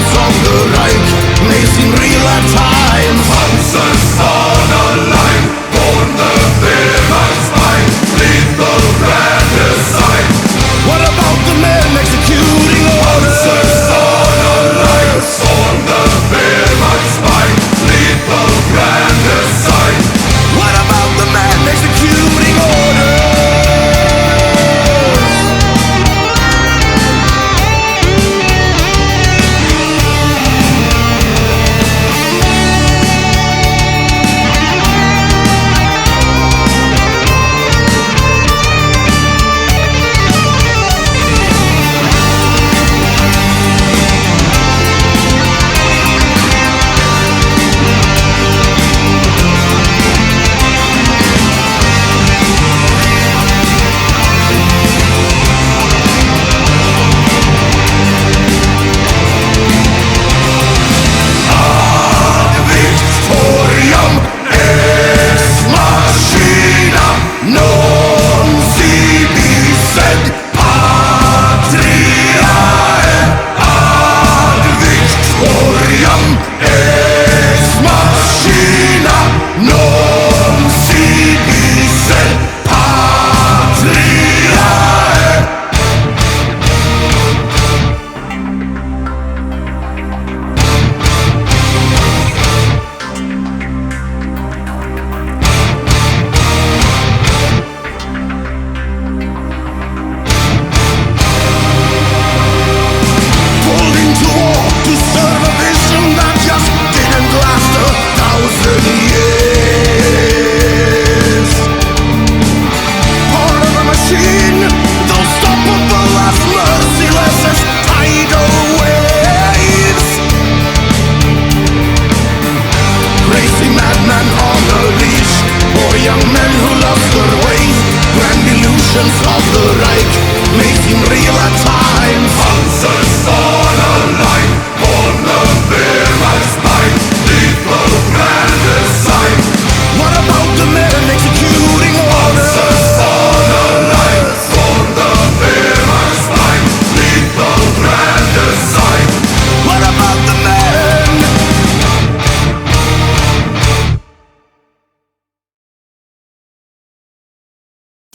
Revolutions of the Reich may seem real at times. Panzers on a line, born the Wehrmacht's spine, lethal grand design. What about the men executing orders? Panzers on a line, born the Wehrmacht's spine, lethal grand design. What about the men executing orders?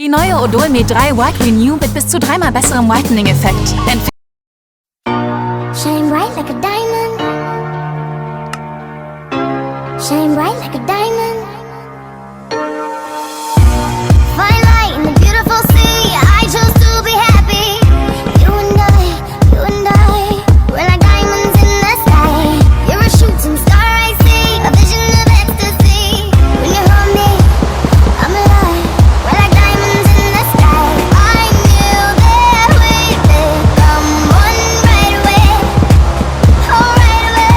Die neue Odol-Me 3 White Renew mit bis zu 3-mal besserem Whitening-Effekt. Shine bright like a diamond. Shine bright like a diamond. Fine light in the beautiful sea. I chose to be happy. You and I, we're like diamonds in the sky. You're a shooting star I see, a vision of ecstasy. When you hold me, I'm alive. We're like diamonds in the sky. I knew that we'd become one right away. Oh, right away.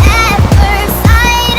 At first sight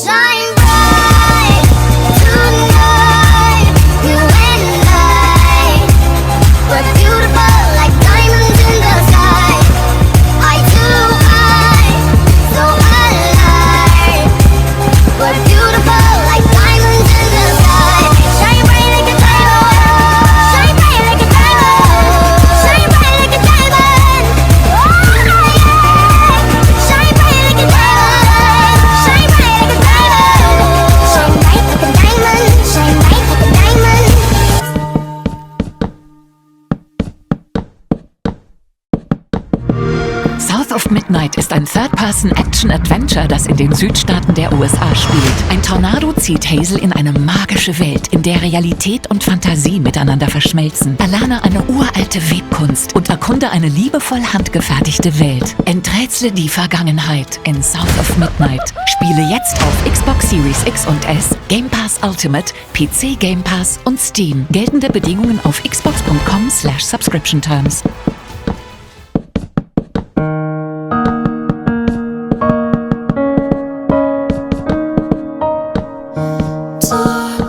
Shine bright tonight, you and I. We're beautiful like diamonds in the sky. Eye to eye, so alive. We're beautiful like diamonds in the sky. Shine bright like a diamond. Shine bright like a diamond. Shine bright like a diamond. Oh yeah. Shine bright like a diamond. Shine bright like a diamond. Shine bright like a diamond. Shine bright like a diamond. South of Midnight ist ein Third-Person-Action-Adventure, das in den Südstaaten der USA spielt. Ein Tornado zieht Hazel in eine magische Welt, in der Realität und Fantasie miteinander verschmelzen. Erlerne eine uralte Webkunst und erkunde eine liebevoll handgefertigte Welt. Enträtsle die Vergangenheit in South of Midnight. Spiele jetzt auf Xbox Series X und S, Game Pass Ultimate, PC Game Pass und Steam. Geltende Bedingungen auf xbox.com/subscription terms.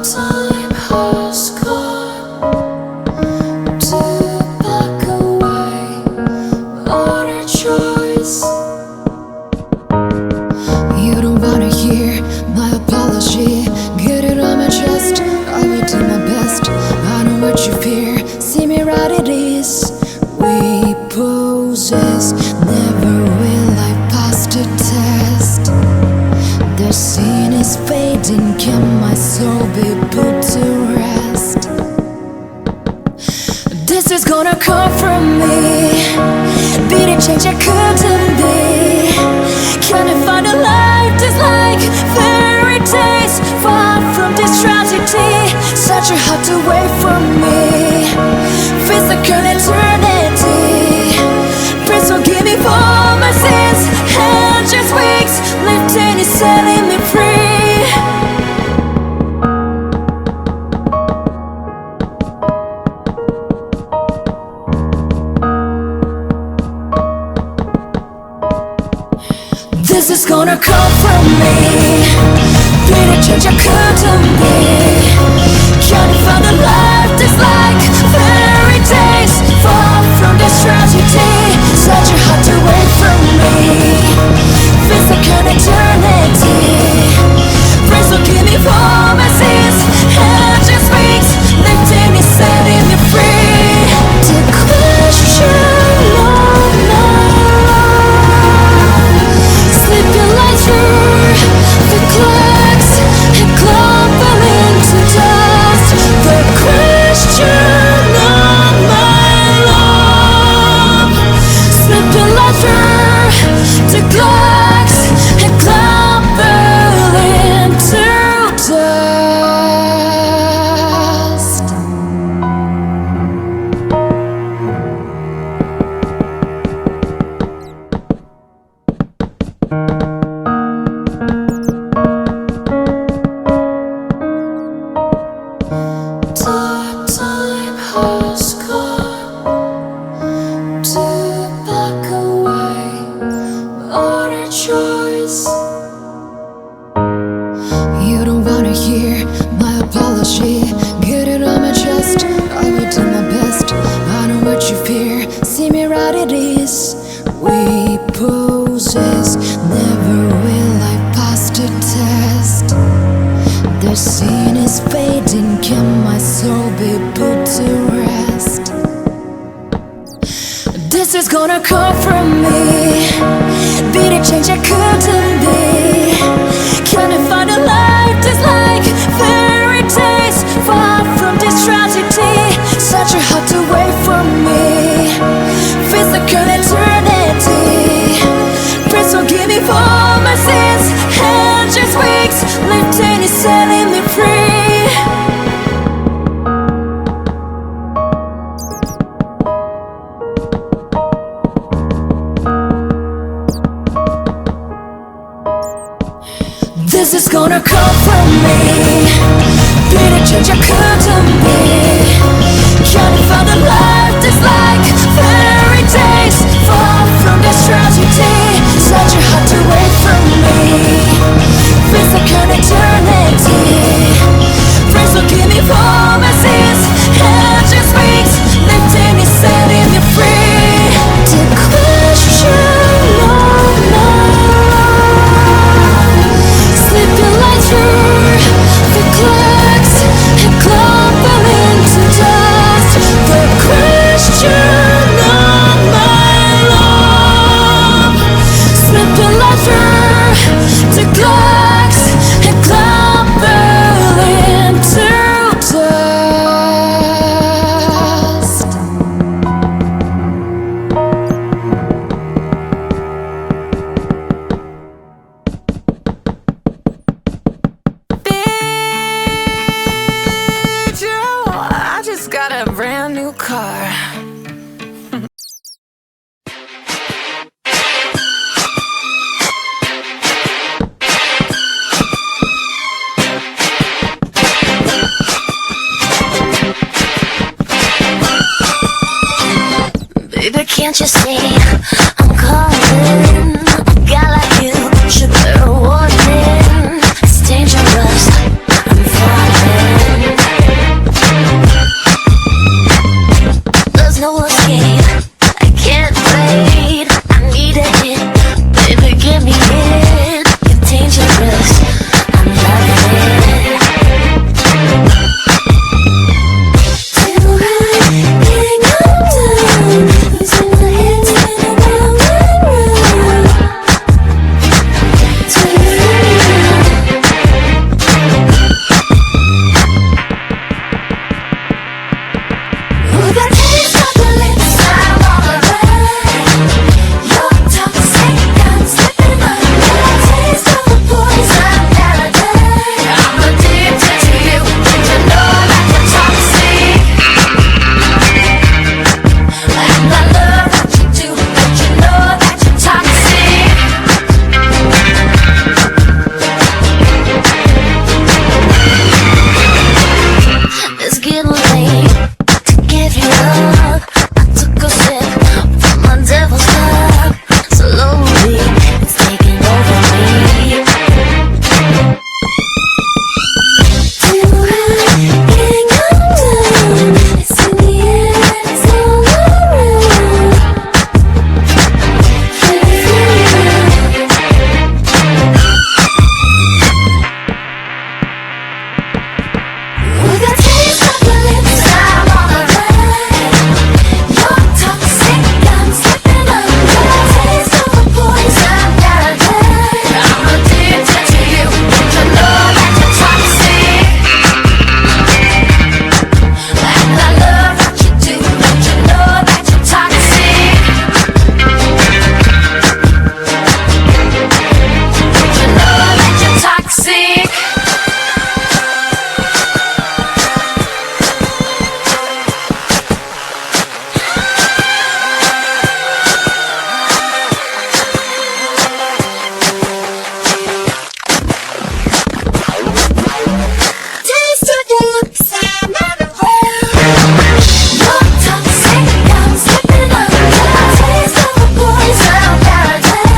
Time has gone to back away, not a choice. You don't wanna hear my apology, get it on my chest, I will do my best. I know what you fear, see me right it is. We possess, never will I pass the test. The scene is fading, can my soul be put to rest? This is gonna come from me, be the change I couldn't be. Can I find a life that's like fairy tales, far from this tragedy? Such a heart away from me, physical eternity. Please forgive me for my sins, and just weeks lifting is setting me free. This is gonna come from me, be the change I couldn't be. Can you find a life that's like fairy tales, far from this tragedy? Such a heart away from me, physical eternity. Please forgive me for my sins, and just weeks lifting me, setting me free. To question all night, sleeping light through the cracks and crumble into dust. The question of my love, sleeping light through the cracks and crumble into dust. Time has gone to back away, not a choice. You don't wanna hear my apology, get it on my chest, I will do my best. I know what you fear, see me right it is. We possess, never will I pass the test. The scene is fading, can my soul be put to rest? This is gonna come from me, be the change I couldn't be. Can I find a life that's like fairy tales, far from this tragedy? Such a heart away from me, physical eternity. Please forgive me for my sins, and just weeks lifting is setting me free. This is gonna come from me, be the change I couldn't be. Can you find a life that's like fairy tales, far from this tragedy? Such a heart away from me, physical that brand new car. Baby, can't you see I'm calling? A guy like you should bear a warning. It's dangerous, I'm falling. There's no escape, I can't wait. I need a hit, baby, give me it. You're dangerous, I'm loving it. Too high, can't come down. Losing my head, spinning round and round. Ooh, that taste of your lips, I'm all around. You're toxic, I'm slipping under. Taste of the poison paradise. I'm addicted to you, and you know that you're toxic. And I love what you do, but you know that you're toxic. It's getting late to give you up. I took a sip from my devil's cup. Slowly, it's taking over me. Too high, can't come down. It's in the air and it's all around. Ooh, that taste of your lips, I'm all around. You're toxic, I'm slipping under. Taste of the poison paradise. I'm addicted to you, and you know that you're toxic. And I love what you do, but you know that you're toxic. You know that you're toxic. Taste of your lips, I'm all around. You're toxic, I'm slipping under. Taste of the poison paradise.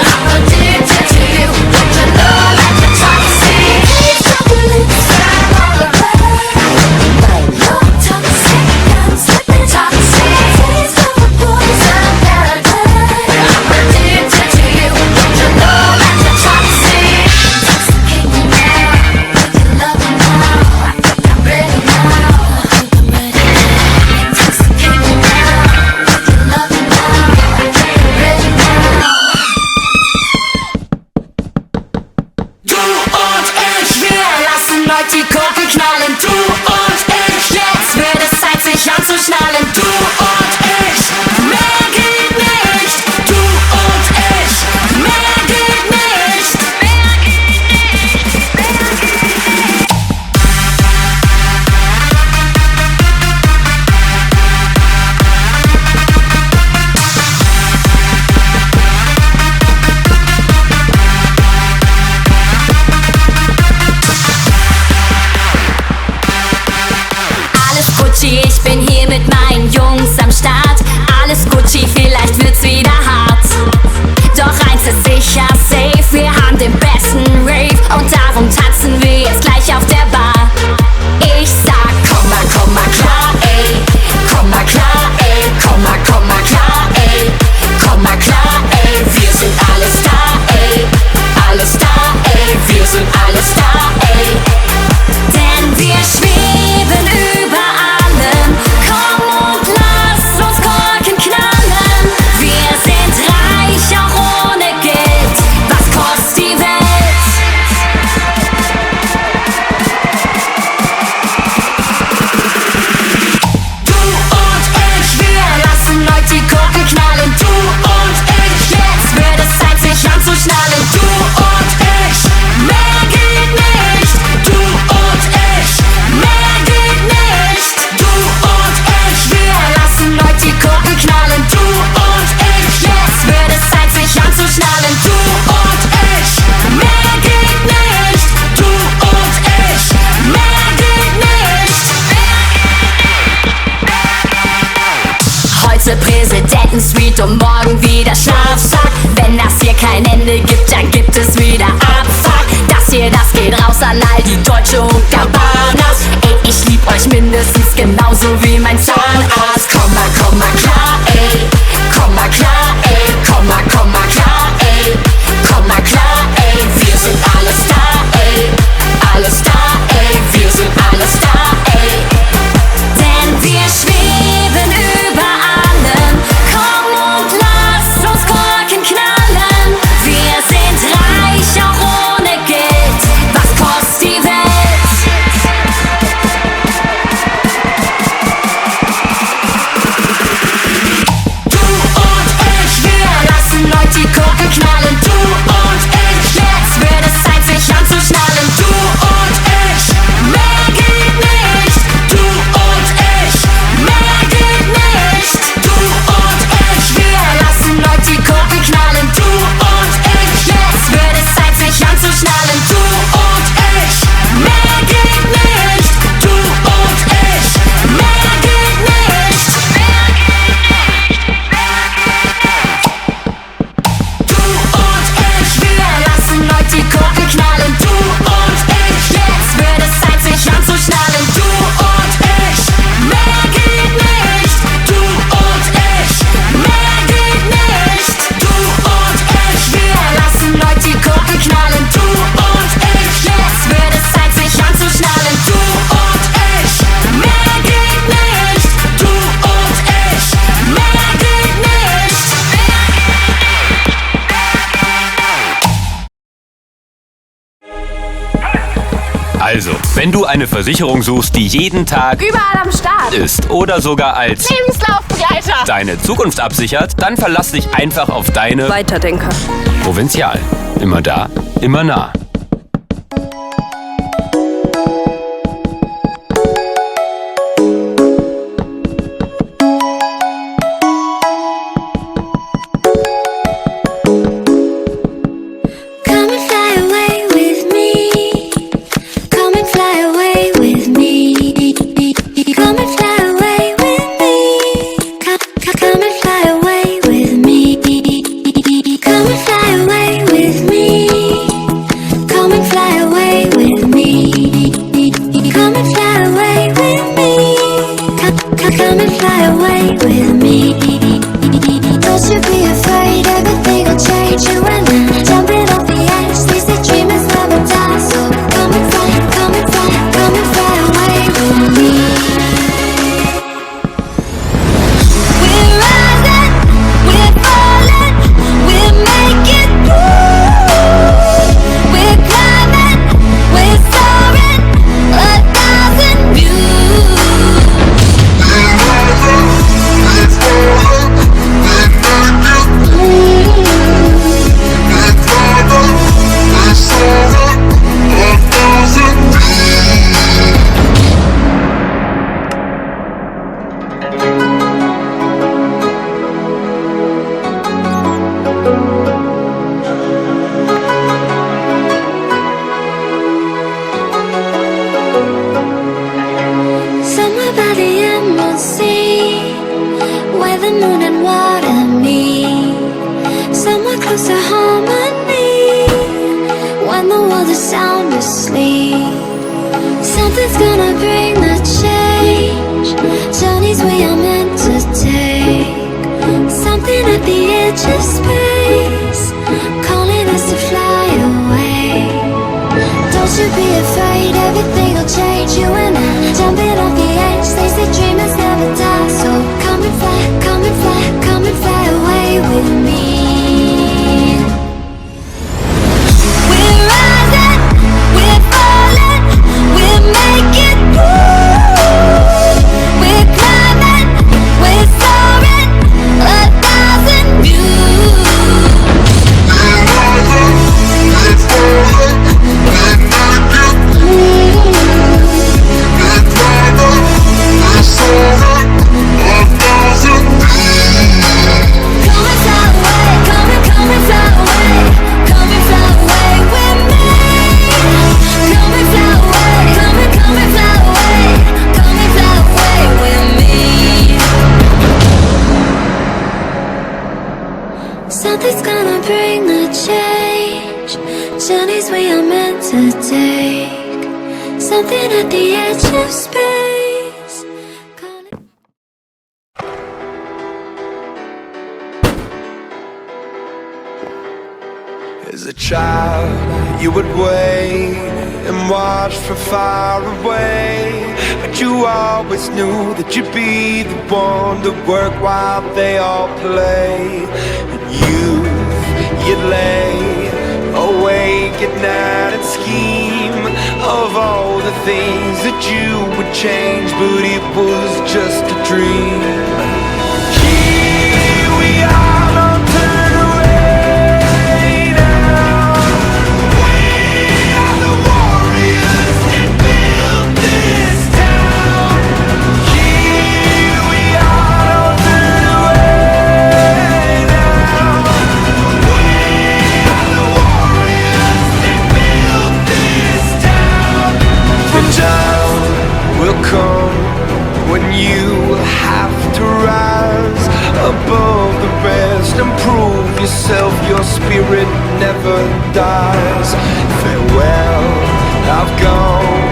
I'm addicted to you, but you know that you're toxic. Taste of your lips, I'm all around. You're toxic, I'm slipping toxic. Taste of the poison paradise. I'm addicted to you, but you know that you're toxic. Intoxicate me now with your love now. I think I'm ready now. I think I'm ready. Intoxicate me now with your love now. I think I'm ready now. Du und ich, wir lassen heute die Gurken knallen. Du und ich, jetzt wird es Zeit, sich anzuschnallen. Du und ich, mehr geht nicht. Du und ich, mehr geht nicht. Mehr geht nicht. Alles Gucci, ich bin hier mit meinen Jungs am Start. Alles Gucci, vielleicht wird's wieder hart. Doch eins ist sicher, safe, wir haben den besten Rave. Und darum tanzen wir jetzt gleich auf der Bar. Ich sag, komm mal klar, ey. Komm mal klar, ey. Komm mal klar, ey. Komm mal klar, ey. Wir sind alles da, ey. Alles da, ey. Wir sind alles da, ey. Denn wir schweben über allem. Komm und lass uns Korken knallen. Wir sind Minuten Sweet und morgen wieder Schlafsack. Wenn das hier kein Ende gibt, dann gibt es wieder Abfuck. Das geht raus an all die Deutsche und Gabanas. Ey, ich lieb euch mindestens genauso wie mein Zahnarzt. Komm mal klar, ey. Komm mal klar, ey. Komm mal klar, ey. Komm mal klar, ey. Wir sind alles da, ey. Alles da, ey. Wir sind alles da, ey. Denn wir schweben über allem. Komm und lass uns Korken knallen. Wir sind reich, auch ohne Geld. Was kostet die Welt? Du und ich, wir lassen Leute die Korken knallen. Du und ich, jetzt wird es Zeit, sich anzuschnallen. Du und ich, mehr geht nicht. Du und ich, mehr geht nicht. Du und ich, wir lassen Leute die Korken knallen. Du und ich, jetzt wird es Zeit, sich anzuschnallen. Du und ich, mehr geht nicht. Du und ich, mehr geht nicht. Du und ich, wir lassen Leute die Korken knallen. Du und ich, jetzt wird es Zeit, sich anzuschnallen. Du und ich, mehr geht nicht. Du und ich, mehr geht nicht. Du und ich, wir lassen Leute die Korken knallen. Du und ich, jetzt wird es Zeit, sich anzuschnallen. Du und ich, mehr geht nicht. Du und ich, mehr geht nicht. Also, wenn du eine Versicherung suchst, die jeden Tag Überall am Start. ist oder sogar als Lebenslaufbegleiter. deine Zukunft absichert, dann verlass dich einfach auf deine Weiterdenker. Provinzial. Immer da, immer nah. Come and fly away with me. Come and fly away with me. Come and fly away with me. Come and fly away with me. Come and fly away with me. Come and fly away with me. Come and fly away with me. Come and fly away with me. Don't you be afraid, everything will change. You and I, jumping off the edge. They say dreamers never die, so come and fly, come and fly, come and fly away with me. We're rising, we're falling, we're making through. We're climbing, we're soaring, 1,000 views. Somewhere by the emerald sea, where the moon and water meet. Somewhere close to harmony, when the world is sound asleep. Something's gonna bring the change, journeys we are meant to take. Something at the edge of space, calling us to fly away. Don't you be afraid, everything will change. You and I, jumping off the edge. They say dreamers never die, so come and fly, come and fly, come and fly away with me. We're rising, we're falling, we're making through. We're climbing, we're soaring, 1,000 views. We're something at the edge of space. As a child, you would wait and watch from far away, but you always knew that you'd be the one to work while they all play. And you'd lay awake at night and scheme of all the things that you would change, but it was just a dream. Here we are, don't turn away now. We are the warriors that built this town. Here we are, don't turn away now. We are the warriors that built this town. The time will come when you have to rise above the rest and prove yourself. Your spirit never dies. Farewell, I've gone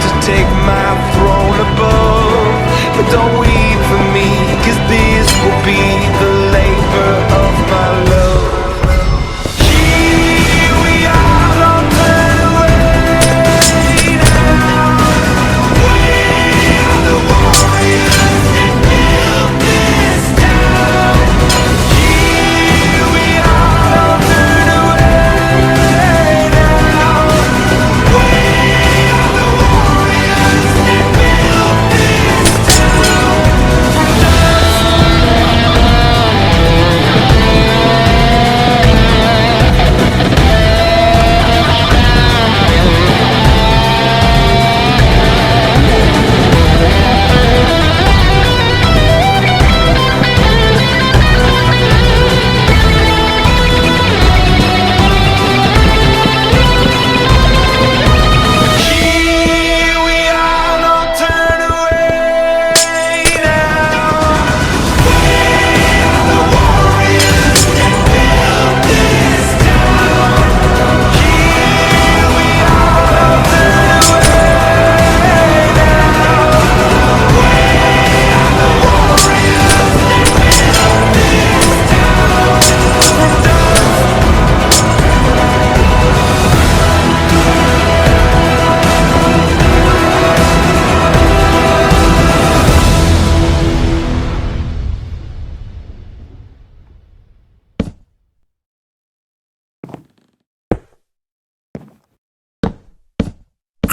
to take my throne above, but don't weep for me, 'cause this will be the labor of my love. Here we are, don't turn away now. We are the warriors that built this town. Here we are, don't turn away now. We are the warriors that built this town. Here we are, don't turn away now. We are the warriors that built this town. Here we are, don't turn away now. We are the warriors that built this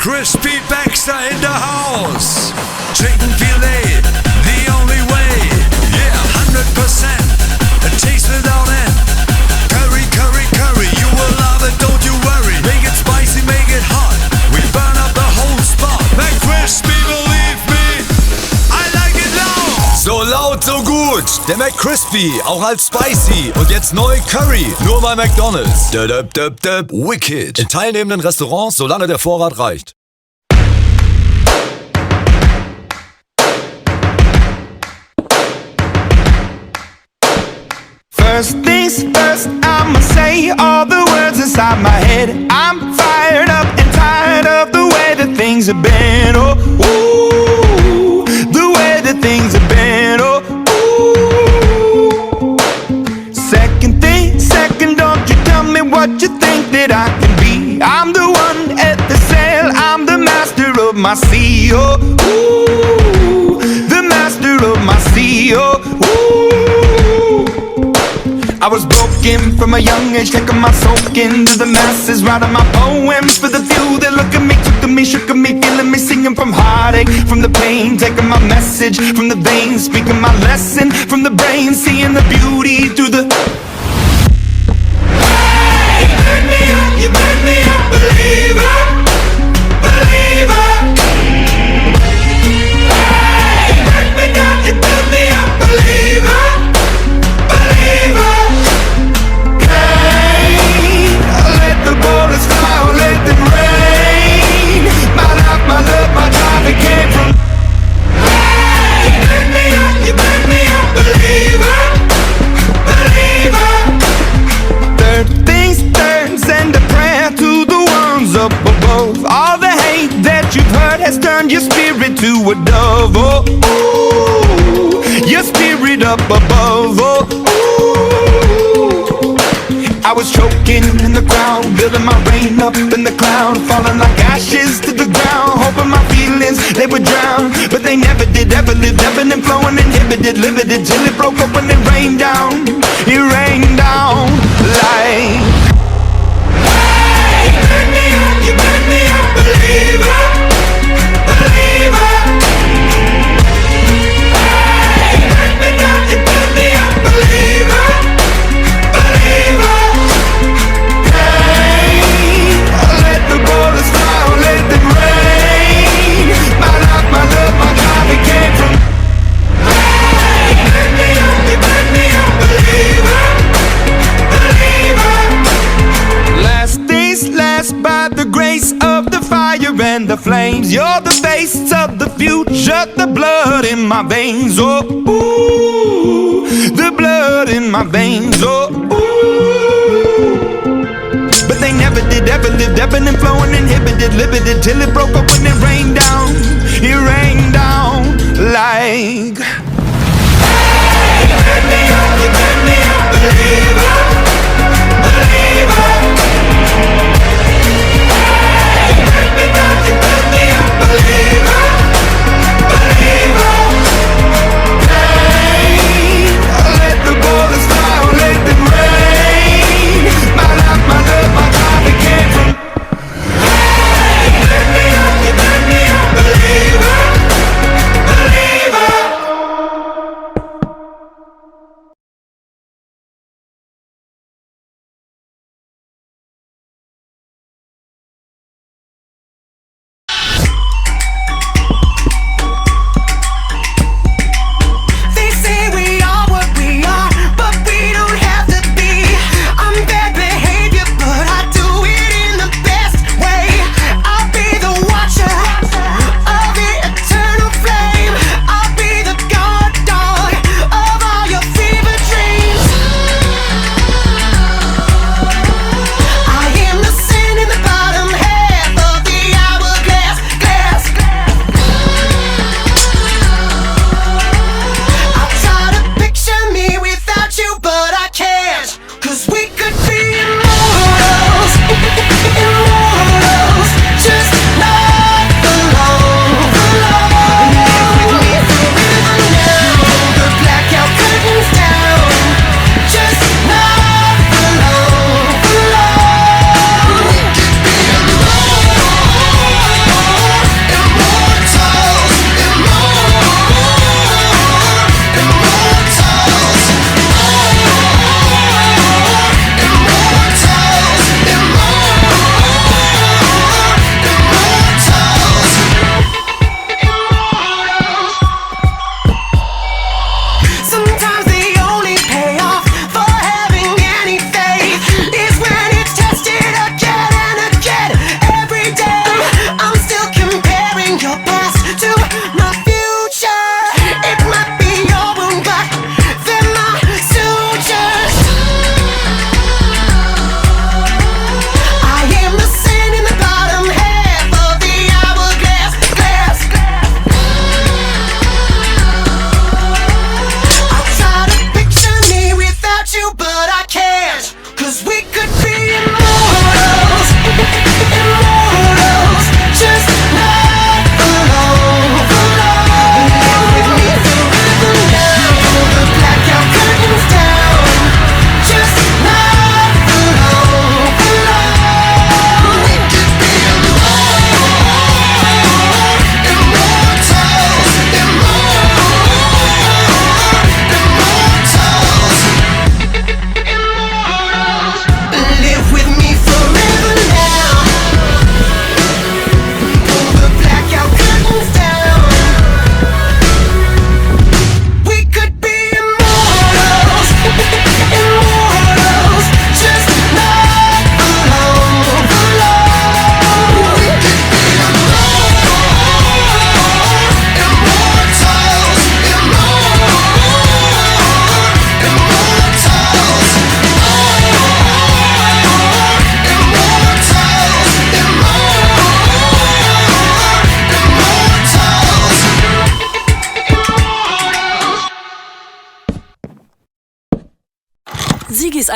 Crispy Baxter in the house. Chicken filet, the only way. Yeah, 100%. A taste without end. Curry, curry, curry. You will love it, don't you worry. Make it spicy, make it hot. We burn up the whole spot. McCrispy, believe me, I like it loud. So laut, so gut. Der McCrispy, auch als spicy. Und jetzt neu Curry. Nur bei McDonald's. Wicked. In teilnehmenden Restaurants, solange der Vorrat reicht. First things first, I'ma say all the words inside my head. I'm fired up and tired of the way that things have been. Oh, ooh, the way that things have been. Oh, ooh. Second thing, second, don't you tell me what you think that I can be. I'm the one at the sail, I'm the master of my sea. Oh, ooh, the master of my sea. Oh, ooh. I was broken from a young age, taking my soak into the masses, writing my poems for the few that look at me, took to me, shook at me, feeling me, singing from heartache, from the pain, taking my message from the veins, speaking my lesson from the brain, seeing the beauty through the. Hey, you burn me up, you burn me up, believer, believer. Hey, you burn me down, you burn me up, believer, believer. Let the bullets fly, let them rain. My life, my love, my drive, it came from. Hey, you burn me up, believer, believer. has turned your spirit to a dove. Oh, ooh, your spirit up above. Oh, ooh. I was choking in the crowd, building my rain up in the cloud, falling like ashes to the ground, hoping my feelings they would drown, but they never did. Ever lived, ebbing and flowing, inhibited, limited, till it broke up when it rained down. It rained down like. Hey, turn me up, you turn me up, believer, believer. Hey, turn me up, you turn me up, believer, believer. Hey, let the borders fly, let them rain. My life, my love, my God, it came from. Hey, turn me up, you turn me up, believer, believer. Last days last by the grace of the fire and the flames. You're the face of the future, the blood in my veins. Oh, ooh, the blood in my veins. Oh, ooh. But they never did, ever lived, ebbing and flowing, inhibited, limited, till it broke up when it rained down. It rained down like. Hey, turn me up, you turn me up, believer, believer. Hey, turn me up, you turn me up, believer, believer. Hey, let the borders fly, let them rain. My life, my love, my God, it came from. Hey, turn me up, you turn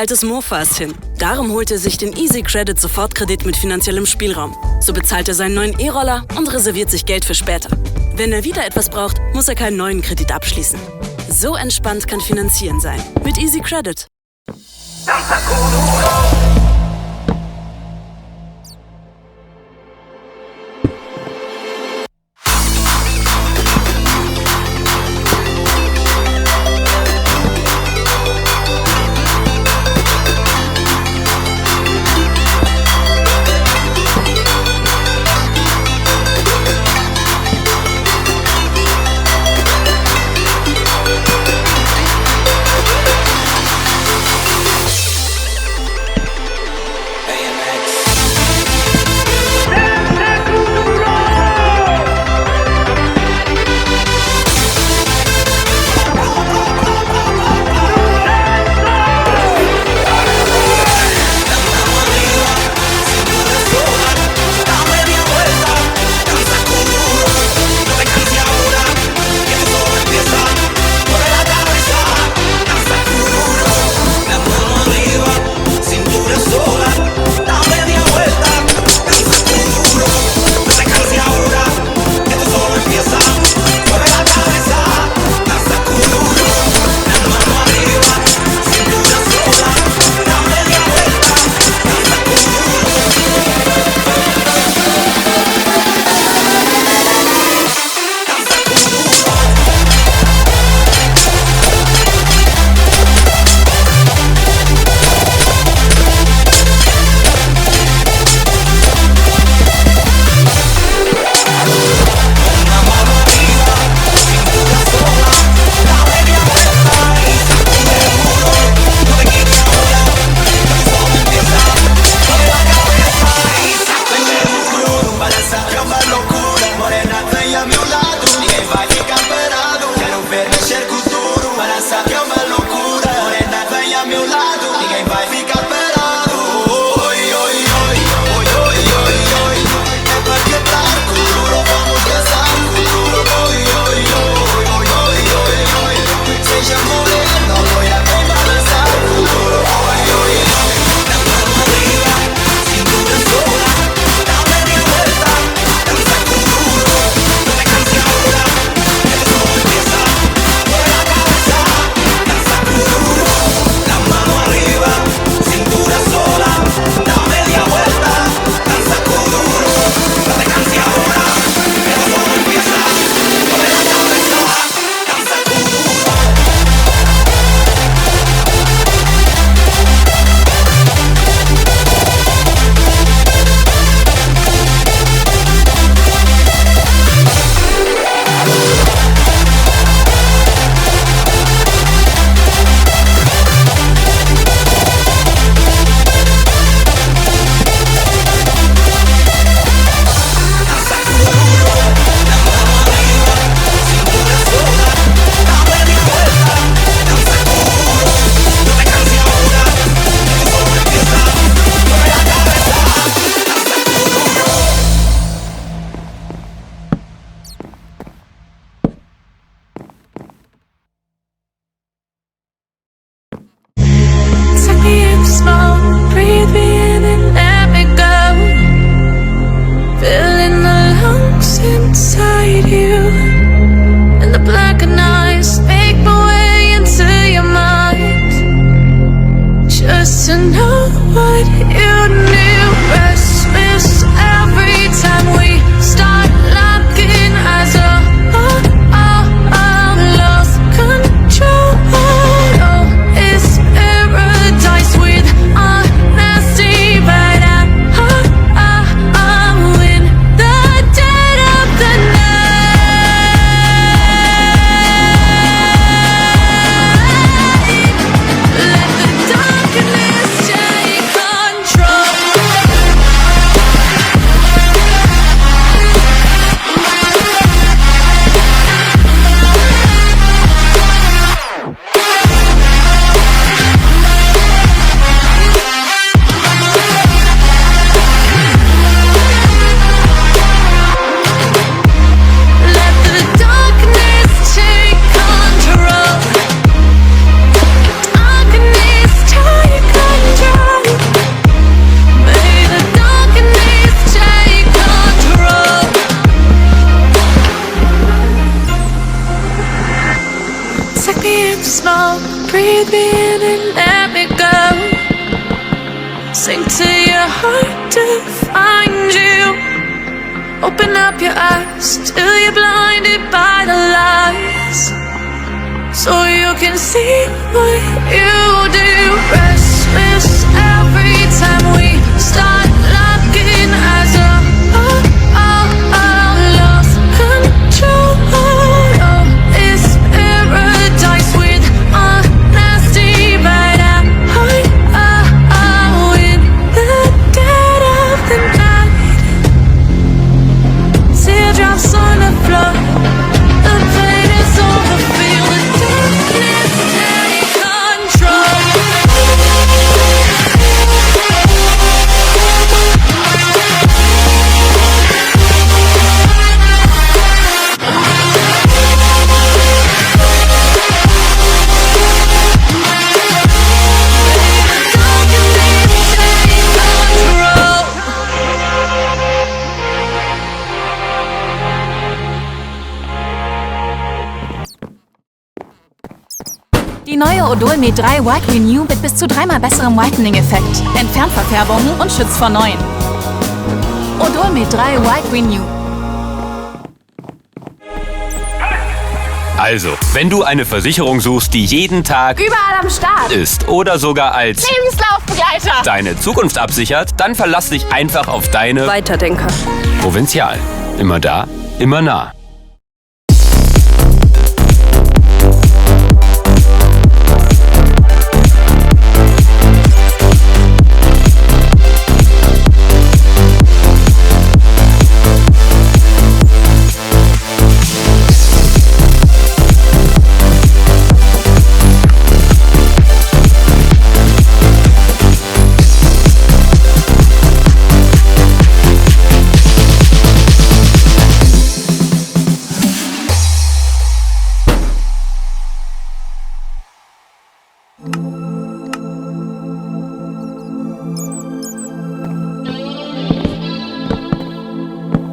altes Mofa ist hin. Darum holt er sich den Easy Credit Sofortkredit mit finanziellem Spielraum. So bezahlt er seinen neuen E-Roller und reserviert sich Geld für später. Wenn er wieder etwas braucht, muss er keinen neuen Kredit abschließen. So entspannt kann Finanzieren sein. Mit Easy Credit. song. Breathe me in and let me go. Sink to your heart to find you. Open up your eyes till you're blinded by the lies, so you can see what you do. Restless every time we start looking as a lost control. Oh, it's paradise with honesty, but I'm in the dead of the night. Teardrops on the floor. The pain is over. Feel the darkness take control. Die neue Odol-Me 3 White Renew mit bis zu 3-mal besserem Whitening-Effekt, entfernt Verfärbungen und schützt vor neuen. Odol-Me 3 White Renew. Also, wenn du eine Versicherung suchst, die jeden Tag Überall am Start. ist oder sogar als Lebenslaufbegleiter. deine Zukunft absichert, dann verlass dich einfach auf deine Weiterdenker. Provinzial. Immer da, immer nah.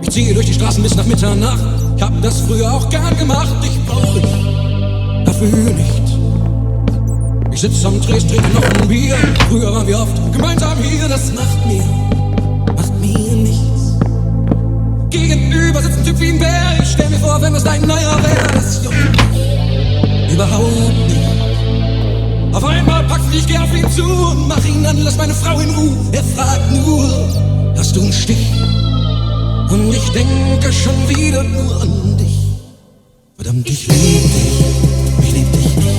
Ich ziehe durch die Straßen bis nach Mitternacht. Ich hab das früher auch gern gemacht. Ich brauche dich dafür nicht. Ich sitz am Tresen, trinke noch ein Bier. Früher waren wir oft gemeinsam hier. Das macht mir nichts. Gegenüber sitzt ein Typ wie ein Bär. Ich stell mir vor, wenn das dein neuer wäre. Das juckt mich überhaupt nicht. Auf einmal packst du, ich geh auf ihn zu und mach ihn an, lass meine Frau in Ruhe. Er fragt nur, hast du einen Stich? Und ich denke schon wieder nur an dich. Verdammt, ich lieb dich nicht.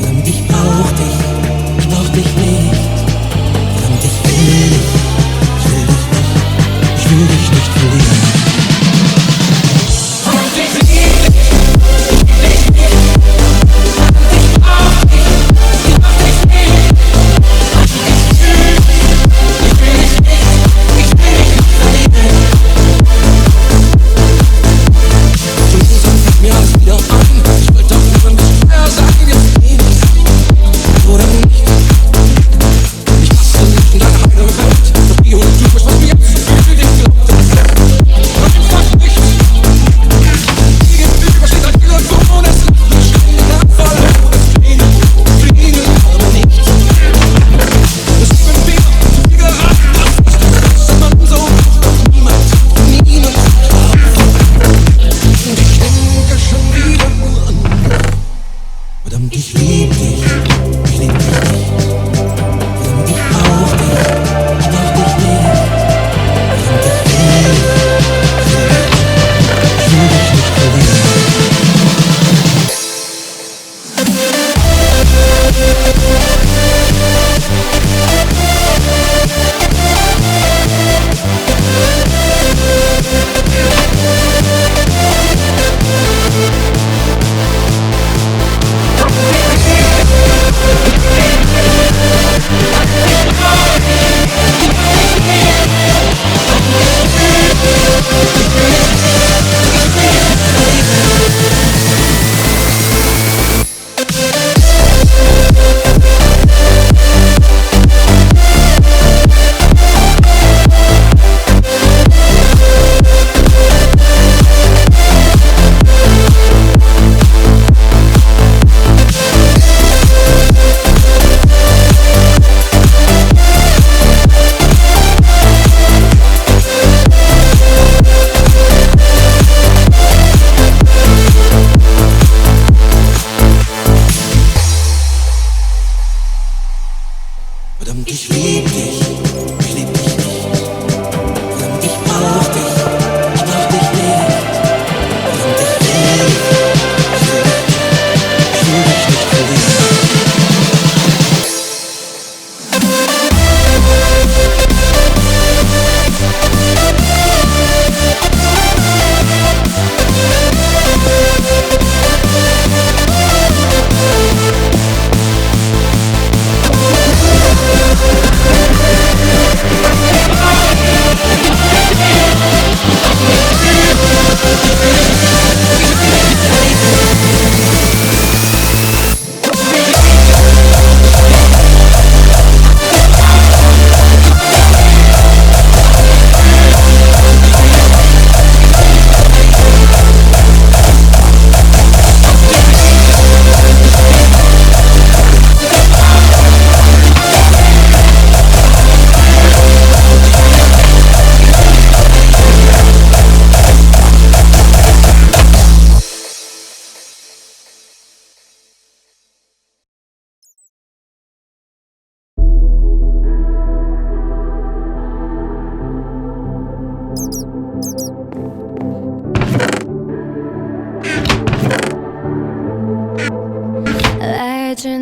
Verdammt, ich brauch dich nicht. Verdammt, ich will dich nicht verlieren. Und ich lieb dich nicht. Verdammt, ich brauch dich nicht. Ich will dich nicht verlieren. Mir alles wieder an. Ich wollte doch nur ein bisschen mehr sagen, jetzt nicht oder nicht.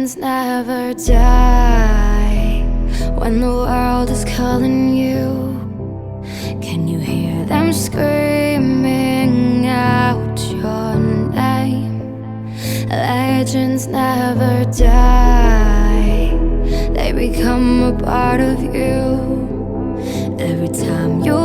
Legends never die. When the world is calling you, can you hear them screaming out your name? Legends never die. They become a part of you. Every time you